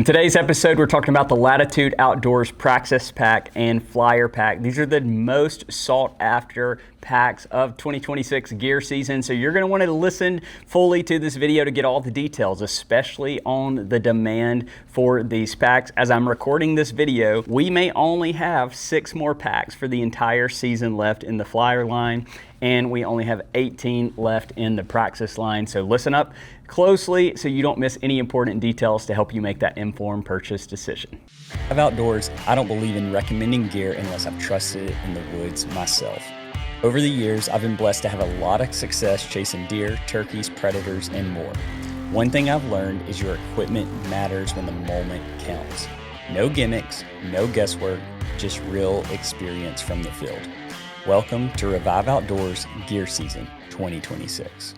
In today's episode, we're talking about the Latitude Outdoors Praxis Pack and Flyer Pack. These are the most sought after packs of 2026 gear season. So you're going to want to listen fully to this video to get all the details, especially on the demand for these packs. As I'm recording this video, we may only have 6 more packs for the entire season left in the Flyer line, and we only have 18 left in the Praxis line. So listen up closely so you don't miss any important details to help you make that informed purchase decision. Outdoors, I don't believe in recommending gear unless I've trusted it in the woods myself. Over the years, I've been blessed to have a lot of success chasing deer, turkeys, predators, and more. One thing I've learned is your equipment matters when the moment counts. No gimmicks, no guesswork, just real experience from the field. Welcome to Revive Outdoors Gear Season 2026.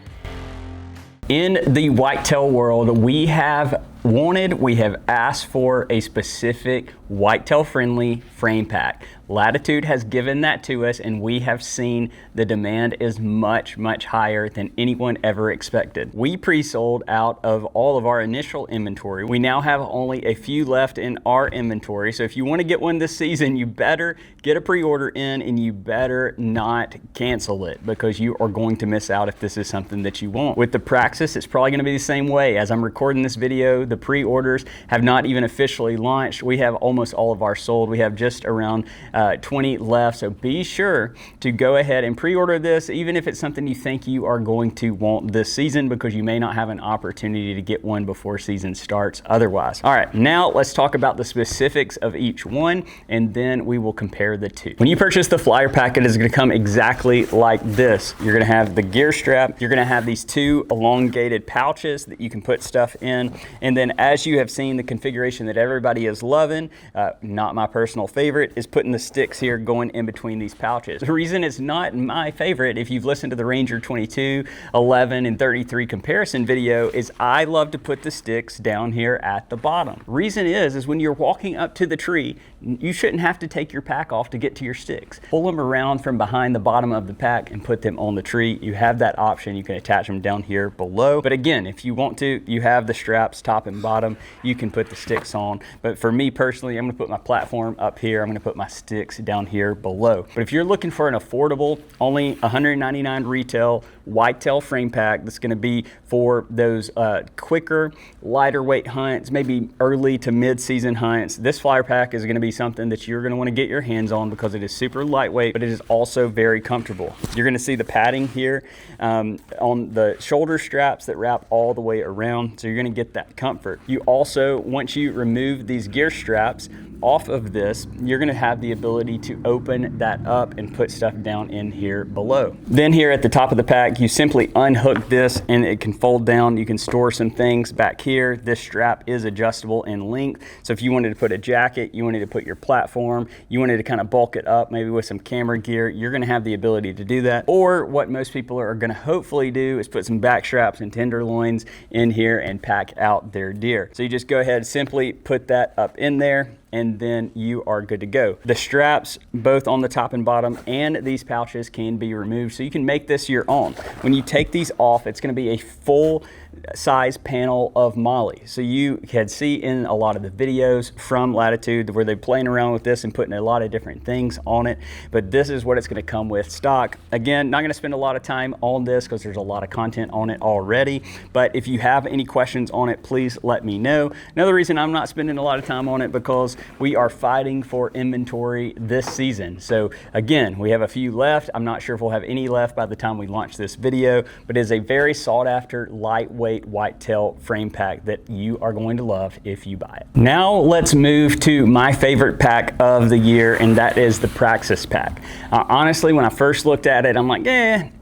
In the whitetail world, we have asked for a specific whitetail friendly frame pack. Latitude has given that to us, and we have seen the demand is much higher than anyone ever expected. We pre-sold out of all of our initial inventory. We now have only a few left in our inventory. So if you want to get one this season, you better get a pre-order in, and you better not cancel it, because you are going to miss out if this is something that you want. With the Praxis, it's probably going to be the same way. As I'm recording this video, the pre-orders have not even officially launched. We have almost all of our sold. We have just around 20 left. So be sure to go ahead and pre-order this, even if it's something you think you are going to want this season, because you may not have an opportunity to get one before season starts otherwise. All right, now let's talk about the specifics of each one, and then we will compare the two. When you purchase the Flyer pack, it is going to come exactly like this. You're going to have the gear strap. You're going to have these 2 elongated pouches that you can put stuff in. And then, as you have seen, the configuration that everybody is loving, not my personal favorite, is putting the sticks here going in between these pouches. The reason it's not my favorite, if you've listened to the Ranger 22, 11, and 33 comparison video, is I love to put the sticks down here at the bottom. Reason is when you're walking up to the tree, you shouldn't have to take your pack off to get to your sticks. Pull them around from behind the bottom of the pack and put them on the tree. You have that option. You can attach them down here below. But again, if you want to, you have the straps top and bottom. You can put the sticks on. But for me personally, I'm going to put my platform up here. I'm going to put my sticks down here below. But if you're looking for an affordable, only $199 retail whitetail frame pack that's going to be for those quicker, lighter weight hunts, maybe early to mid-season hunts, this Flyer pack is going to be something that you're going to want to get your hands on, because it is super lightweight, but it is also very comfortable. You're going to see the padding here on the shoulder straps that wrap all the way around, so you're going to get that comfort. You also, once you remove these gear straps off of this, you're going to have the ability to open that up and put stuff down in here below. Then here at the top of the pack, you simply unhook this and it can fold down. You can store some things back here. This strap is adjustable in length, so if you wanted to put a jacket, you wanted to put your platform, you wanted to kind of bulk it up maybe with some camera gear, you're going to have the ability to do that. Or what most people are going to hopefully do is put some back straps and tenderloins in here and pack out their deer. So you just go ahead, simply put that up in there, and then you are good to go. The straps, both on the top and bottom, and these pouches can be removed, so you can make this your own. When you take these off, it's going to be a full size panel of MOLLE. So you can see in a lot of the videos from Latitude where they're playing around with this and putting a lot of different things on it, but this is what it's going to come with stock. Again, not going to spend a lot of time on this because there's a lot of content on it already, but if you have any questions on it, please let me know. Another reason I'm not spending a lot of time on it, because we are fighting for inventory this season. So again, we have a few left. I'm not sure if we'll have any left by the time we launch this video, but it is a very sought after lightweight whitetail frame pack that you are going to love if you buy it. Now let's move to my favorite pack of the year, and that is the Praxis pack. Honestly, when I first looked at it, I'm like,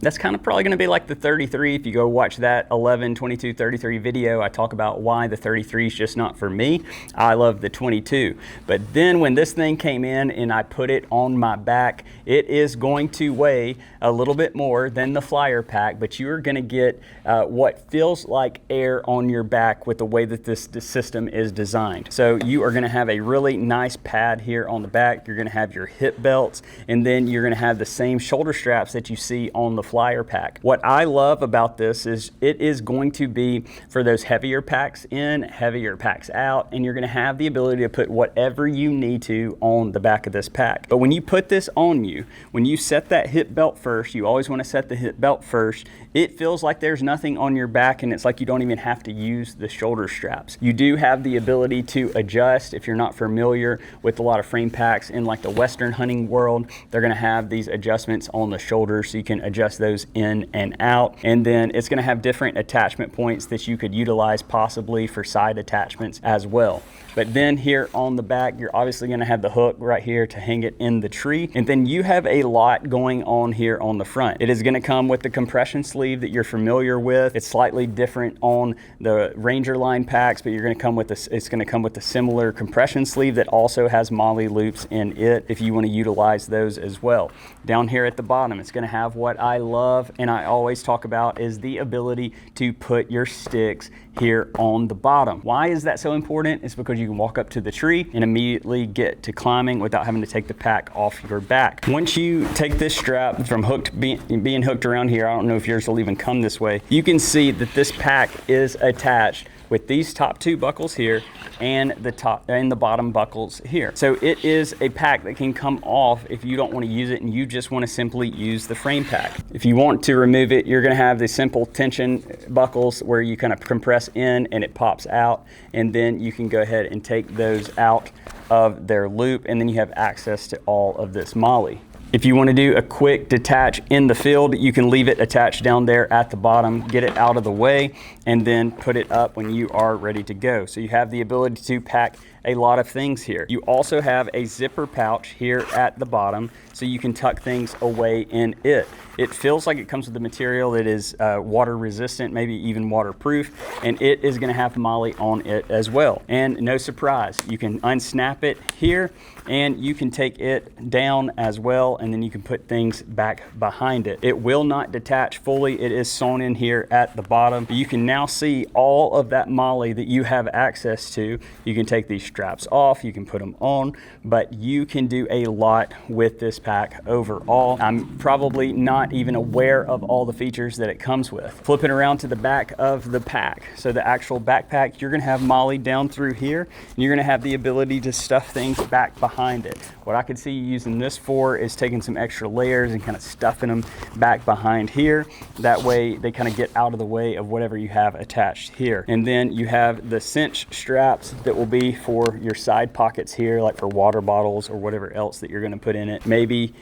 that's kind of probably going to be like the 33. If you go watch that 11, 22, 33 video, I talk about why the 33 is just not for me. I love the 22. But then when this thing came in and I put it on my back, it is going to weigh a little bit more than the Flyer pack, but you're going to get what feels like air on your back with the way that this system is designed. So you are going to have a really nice pad here on the back. You're going to have your hip belts, and then you're going to have the same shoulder straps that you see on the Flyer pack. What I love about this is it is going to be for those heavier packs in, heavier packs out, and you're going to have the ability to put whatever you need to on the back of this pack. But when you put this on you, when you set that hip belt first, you always want to set the hip belt first, it feels like there's nothing on your back, and it's like you don't even have to use the shoulder straps. You do have the ability to adjust. If you're not familiar with a lot of frame packs in like the Western hunting world, they're going to have these adjustments on the shoulders so you can adjust those in and out. And then it's going to have different attachment points that you could utilize possibly for side attachments as well. But then here on the back, you're obviously going to have the hook right here to hang it in the tree. And then you have a lot going on here on the front. It is going to come with the compression sleeve that you're familiar with. It's slightly different on the Ranger line packs, but you're going to come with this. It's going to come with a similar compression sleeve that also has MOLLE loops in it if you want to utilize those as well. Down here at the bottom, it's going to have what I love and I always talk about is the ability to put your sticks here on the bottom. Why is that so important? It's because you can walk up to the tree and immediately get to climbing without having to take the pack off your back. Once you take this strap from being hooked around here, I don't know if yours will even come this way, you can see that this pack is attached with these top two buckles here and the top and the bottom buckles here. So it is a pack that can come off if you don't want to use it and you just want to simply use the frame pack. If you want to remove it, you're going to have the simple tension buckles where you kind of compress in and it pops out, and then you can go ahead and take those out of their loop, and then you have access to all of this MOLLE. If you want to do a quick detach in the field, you can leave it attached down there at the bottom, get it out of the way, and then put it up when you are ready to go. So you have the ability to pack a lot of things here. You also have a zipper pouch here at the bottom, so you can tuck things away in it. It feels like it comes with the material that is water resistant, maybe even waterproof, and it is going to have MOLLE on it as well. And no surprise, you can unsnap it here and you can take it down as well, and then you can put things back behind it. It will not detach fully. It is sewn in here at the bottom. You can now see all of that MOLLE that you have access to. You can take these straps off, you can put them on, but you can do a lot with this pack overall. I'm probably not even aware of all the features that it comes with. Flipping around to the back of the pack, so the actual backpack, you're going to have MOLLE down through here, and you're going to have the ability to stuff things back behind it. What I could see you using this for is taking some extra layers and kind of stuffing them back behind here. That way they kind of get out of the way of whatever you have attached here. And then you have the cinch straps that will be for your side pockets here, like for water bottles or whatever else that you're going to put in it. Maybe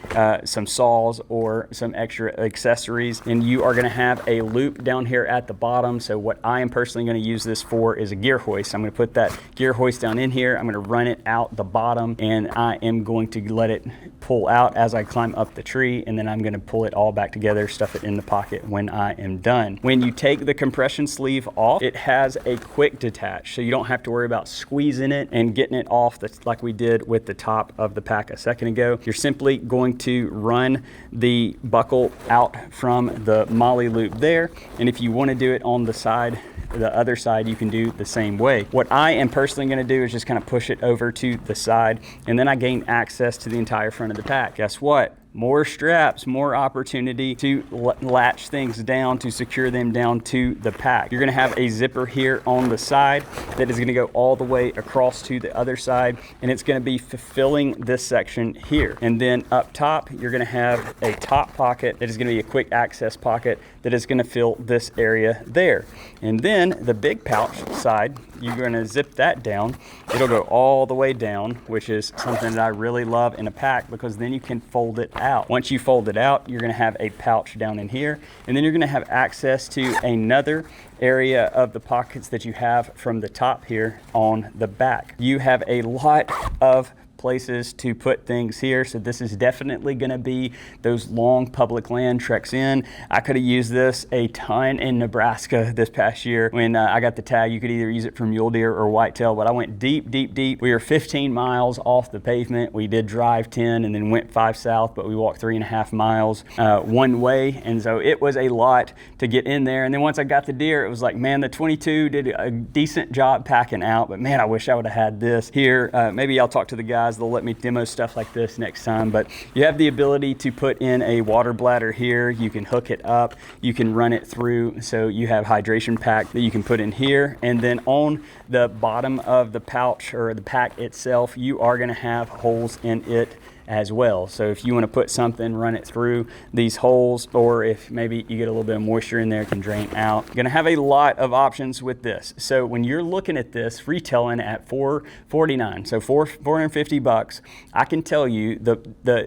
some saws or some extra accessories. And you are going to have a loop down here at the bottom. So what I am personally going to use this for is a gear hoist. I'm going to put that gear hoist down in here. I'm going to run it out the bottom, and I am going to let it pull out as I climb up the tree, and then I'm going to pull it all back together, stuff it in the pocket when I am done. When you take the compression sleeve off, it has a quick detach, so you don't have to worry about squeezing it and getting it off like we did with the top of the pack a second ago. You're simply going to run the buckle out from the MOLLE loop there, and if you want to do it on the other side, you can do the same way. What I am personally going to do is just kind of push it over to the side, and then I gain access to the entire front of the pack. Guess what? More straps, more opportunity to latch things down, to secure them down to the pack. You're going to have a zipper here on the side that is going to go all the way across to the other side, and it's going to be fulfilling this section here. And then up top, you're going to have a top pocket that is going to be a quick access pocket that is going to fill this area there. And then the big pouch side, you're going to zip that down. It'll go all the way down, which is something that I really love in a pack, because then you can fold it out. Once you fold it out, you're going to have a pouch down in here, and then you're going to have access to another area of the pockets that you have from the top here on the back. You have a lot of places to put things here. So this is definitely going to be those long public land treks in. I could have used this a ton in Nebraska this past year when I got the tag. You could either use it for mule deer or whitetail, but I went deep, deep, deep. We were 15 miles off the pavement. We did drive 10 and then went 5 south, but we walked 3.5 miles one way. And so it was a lot to get in there. And then once I got the deer, it was like, man, the 22 did a decent job packing out, but man, I wish I would have had this here. Maybe I'll talk to the guys. They'll let me demo stuff like this next time, but you have the ability to put in a water bladder here. You can hook it up. You can run it through. So you have hydration pack that you can put in here. And then on the bottom of the pouch or the pack itself, you are going to have holes in it as well. So if you want to put something, run it through these holes, or if maybe you get a little bit of moisture in there, it can drain out. You're gonna have a lot of options with this. So when you're looking at this retailing at $449, so $450, I can tell you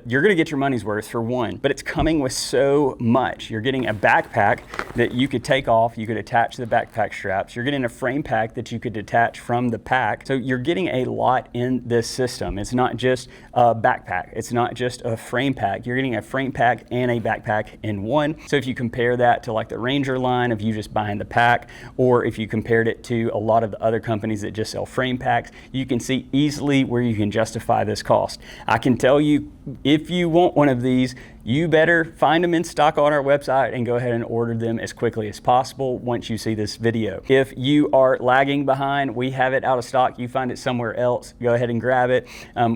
you're gonna get your money's worth for one, but it's coming with so much. You're getting a backpack that you could take off, you could attach to the backpack straps. You're getting a frame pack that you could detach from the pack. So you're getting a lot in this system. It's not just a backpack. It's not just a frame pack. You're getting a frame pack and a backpack in one. So if you compare that to like the Ranger line of you just buying the pack, or if you compared it to a lot of the other companies that just sell frame packs, you can see easily where you can justify this cost. I can tell you, if you want one of these, you better find them in stock on our website and go ahead and order them as quickly as possible once you see this video. If you are lagging behind, we have it out of stock. You find it somewhere else, go ahead and grab it.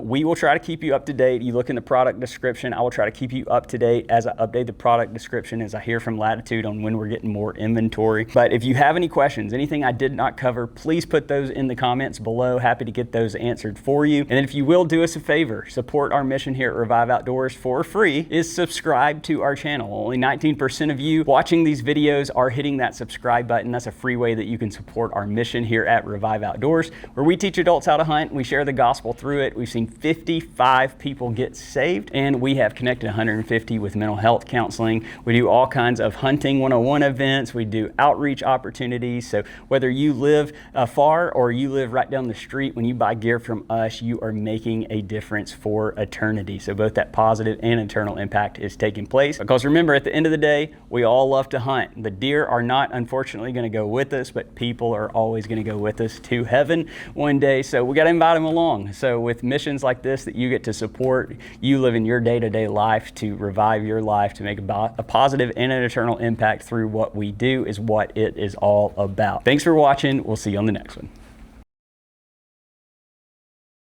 We will try to keep you up to date. You look in the product description. I will try to keep you up to date as I update the product description, as I hear from Latitude on when we're getting more inventory. But if you have any questions, anything I did not cover, please put those in the comments below. Happy to get those answered for you. And then if you will do us a favor, support our mission here at Revive Outdoors for free, is subscribe to our channel. Only 19% of you watching these videos are hitting that subscribe button. That's a free way that you can support our mission here at Revive Outdoors, where we teach adults how to hunt. We share the gospel through it. We've seen 55 people get saved, and we have connected 150 with mental health counseling. We do all kinds of hunting 101 events. We do outreach opportunities. So whether you live far or you live right down the street, when you buy gear from us, you are making a difference for eternity. So both that positive and eternal impact is taking place. Because remember, at the end of the day, we all love to hunt. The deer are not, unfortunately, going to go with us, but people are always going to go with us to heaven one day. So we got to invite them along. So with missions like this that you get to support, you live in your day-to-day life to revive your life, to make a positive and an eternal impact through what we do, is what it is all about. Thanks for watching. We'll see you on the next one.